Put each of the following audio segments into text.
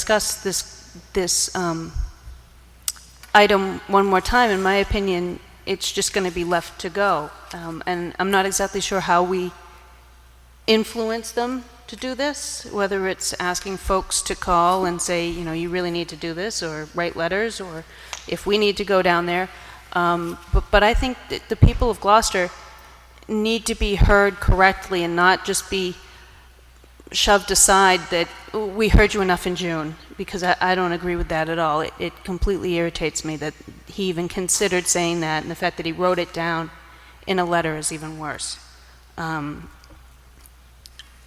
discuss this item one more time, in my opinion, it's just going to be left to go. And I'm not exactly sure how we influence them to do this, whether it's asking folks to call and say, you really need to do this, or write letters, or if we need to go down there. But I think that the people of Gloucester need to be heard correctly and not just be shoved aside that we heard you enough in June, because I don't agree with that at all. It completely irritates me that he even considered saying that, and the fact that he wrote it down in a letter is even worse.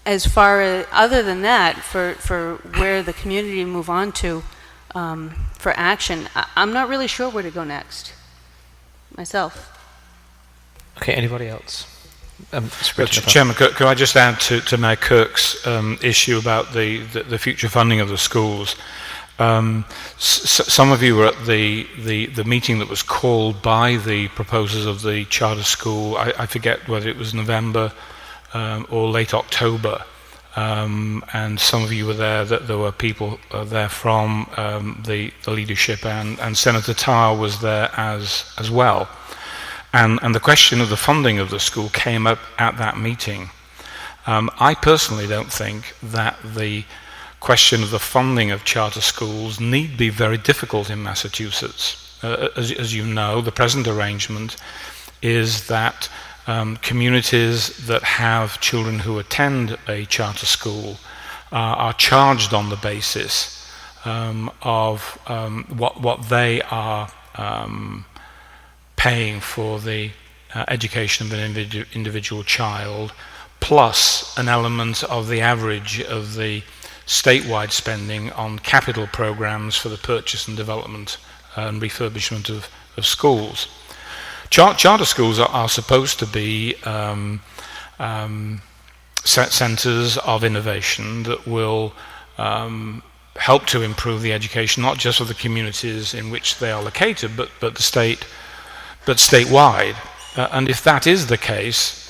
As far as, other than that, for where the community move on to for action, I'm not really sure where to go next, myself. Okay, anybody else? Chairman, could I just add to Mayor Kirk's issue about the future funding of the schools? Some of you were at the meeting that was called by the proposers of the charter school. I forget whether it was November or late October, and some of you were there. That there were people there from the leadership, and Senator Tarr was there as well. And the question of the funding of the school came up at that meeting. I personally don't think that the question of the funding of charter schools need be very difficult in Massachusetts. As you know, the present arrangement is that communities that have children who attend a charter school are charged on the basis of what they are paying for the education of an individual child, plus an element of the average of the statewide spending on capital programs for the purchase and development and refurbishment of schools. Charter schools are supposed to be centers of innovation that will help to improve the education, not just of the communities in which they are located, but statewide. And if that is the case,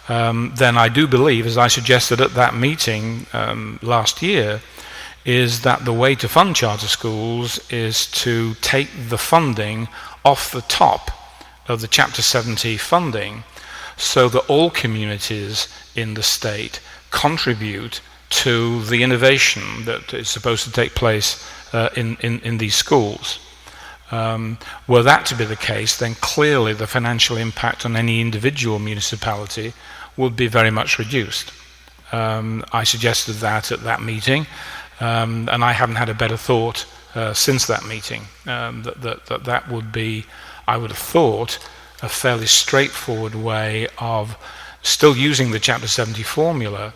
then I do believe, as I suggested at that meeting last year, is that the way to fund charter schools is to take the funding off the top of the Chapter 70 funding, so that all communities in the state contribute to the innovation that is supposed to take place in these schools. Were that to be the case, then clearly the financial impact on any individual municipality would be very much reduced. I suggested that at that meeting, and I haven't had a better thought since that meeting. That would be, I would have thought, a fairly straightforward way of still using the Chapter 70 formula,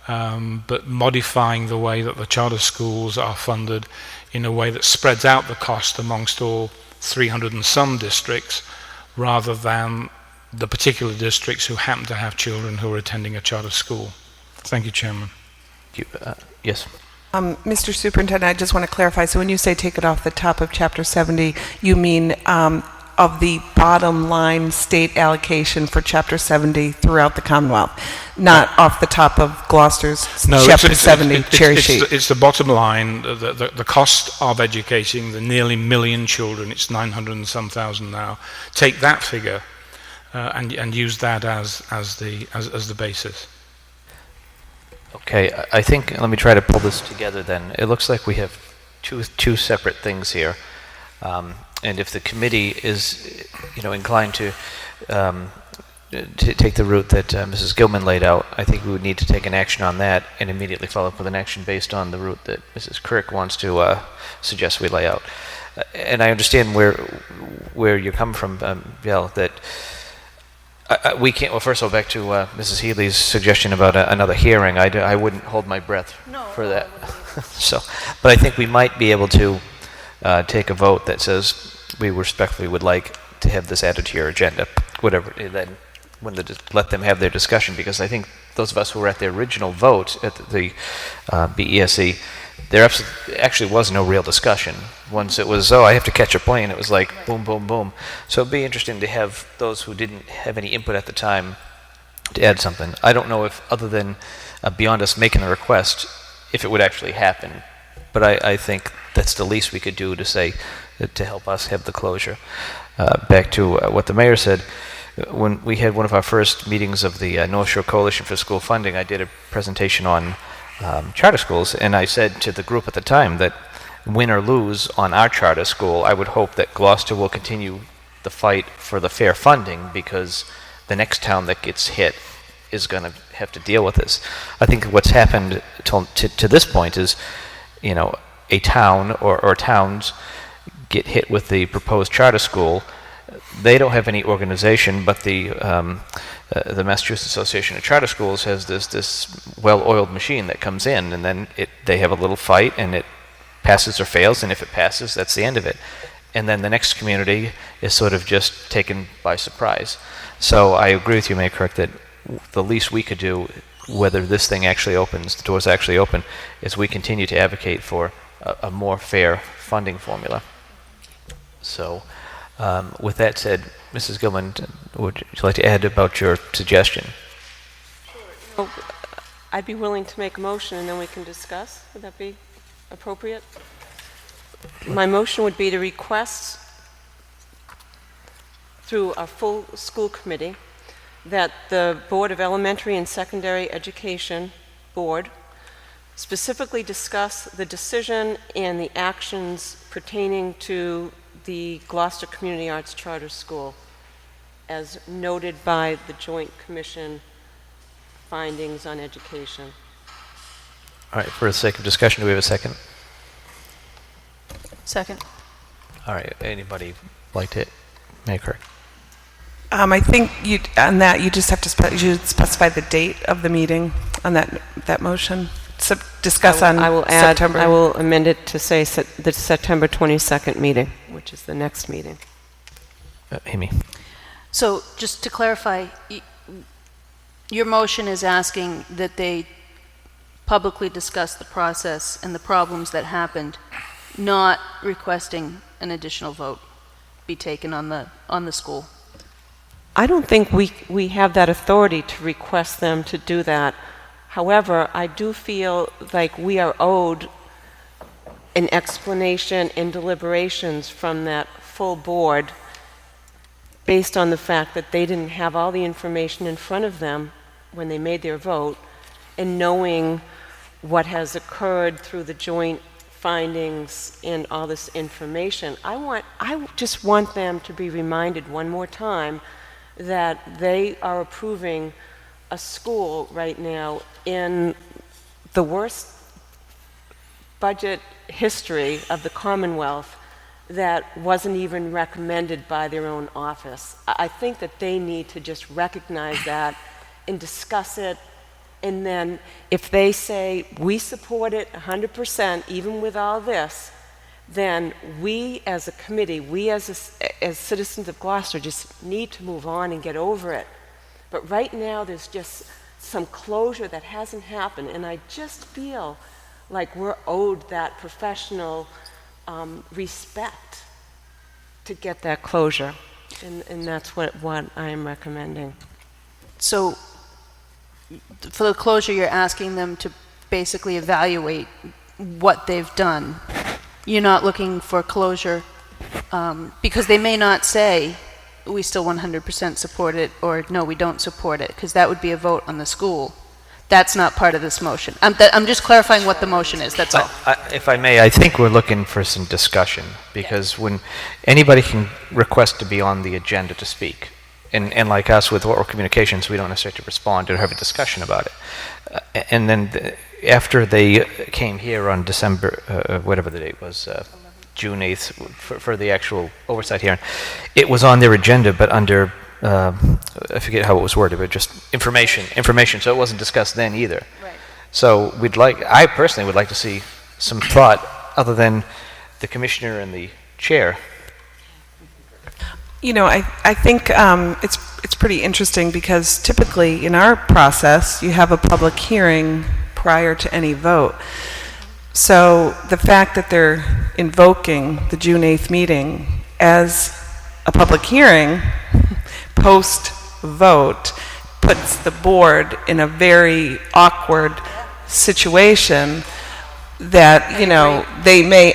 but modifying the way that the charter schools are funded in a way that spreads out the cost amongst all 300 and some districts, rather than the particular districts who happen to have children who are attending a charter school. Thank you, Chairman. Yes. Mr. Superintendent, I just want to clarify. So when you say take it off the top of Chapter 70, you mean of the bottom line state allocation for Chapter 70 throughout the Commonwealth, not off the top of Gloucester's Chapter 70 cherry sheet. It's the bottom line, the cost of educating the nearly 1 million children. It's 900 and some thousand now. Take that figure and use that as the basis. Okay, I think, let me try to pull this together then. It looks like we have two separate things here. And if the committee is, inclined to take the route that Mrs. Gilman laid out, I think we would need to take an action on that and immediately follow up with an action based on the route that Mrs. Kirk wants to suggest we lay out. And I understand where you're coming from, Bill, that we can't. Well, first of all, back to Mrs. Healy's suggestion about another hearing. I wouldn't hold my breath for that. So, but I think we might be able to take a vote that says we respectfully would like to have this added to your agenda, whatever. Then, let them have their discussion, because I think those of us who were at the original vote at the BESE, there actually was no real discussion. Once it was, I have to catch a plane, it was like boom, boom, boom. So it'd be interesting to have those who didn't have any input at the time to add something. I don't know if, other than beyond us making a request, if it would actually happen But I think that's the least we could do to say, to help us have the closure. Back to what the mayor said, when we had one of our first meetings of the North Shore Coalition for School Funding, I did a presentation on charter schools, and I said to the group at the time that win or lose on our charter school, I would hope that Gloucester will continue the fight for the fair funding, because the next town that gets hit is going to have to deal with this. I think what's happened to this point is, a town or towns get hit with the proposed charter school. They don't have any organization, but the Massachusetts Association of Charter Schools has this well-oiled machine that comes in, and then they have a little fight, and it passes or fails, and if it passes, that's the end of it. And then the next community is sort of just taken by surprise. So I agree with you, Mayor Kirk, that the least we could do, whether this thing actually opens, the doors actually open, is we continue to advocate for a more fair funding formula. So with that said, Mrs. Gilman, would you like to add about your suggestion? Sure. I'd be willing to make a motion and then we can discuss. Would that be appropriate? My motion would be to request through our full school committee that the Board of Elementary and Secondary Education Board specifically discuss the decision and the actions pertaining to the Gloucester Community Arts Charter School as noted by the Joint Commission findings on education. All right, for the sake of discussion, do we have a second? Second. All right, anybody like to make her? I think on that you just have to specify the date of the meeting on that motion. Discuss on I will add, September. I will amend it to say the September 22nd meeting, which is the next meeting. Amy. So just to clarify, your motion is asking that they publicly discuss the process and the problems that happened, not requesting an additional vote be taken on the school. I don't think we have that authority to request them to do that. However, I do feel like we are owed an explanation and deliberations from that full board based on the fact that they didn't have all the information in front of them when they made their vote, and knowing what has occurred through the joint findings and all this information. I just want them to be reminded one more time that they are approving a school right now in the worst budget history of the Commonwealth that wasn't even recommended by their own office. I think that they need to just recognize that and discuss it, and then if they say we support it 100% even with all this, then we as a committee, we as citizens of Gloucester just need to move on and get over it. But right now there's just some closure that hasn't happened, and I just feel like we're owed that professional respect to get that closure, and that's what I am recommending. So for the closure, you're asking them to basically evaluate what they've done. You're not looking for closure because they may not say we still 100% support it, or no, we don't support it, because that would be a vote on the school. That's not part of this motion. I'm just clarifying what the motion is, that's all. If I may, I think we're looking for some discussion, because when anybody can request to be on the agenda to speak, and like us with oral communications, we don't necessarily respond or have a discussion about it. And then after they came here on December, whatever the date was, June 8th, for the actual oversight hearing, it was on their agenda, but under, I forget how it was worded, but just information, so it wasn't discussed then either. Right. So I personally would like to see some thought other than the commissioner and the chair. You know, I think it's pretty interesting because typically in our process you have a public hearing prior to any vote. So the fact that they're invoking the June 8th meeting as a public hearing post-vote puts the board in a very awkward situation that, you know, they may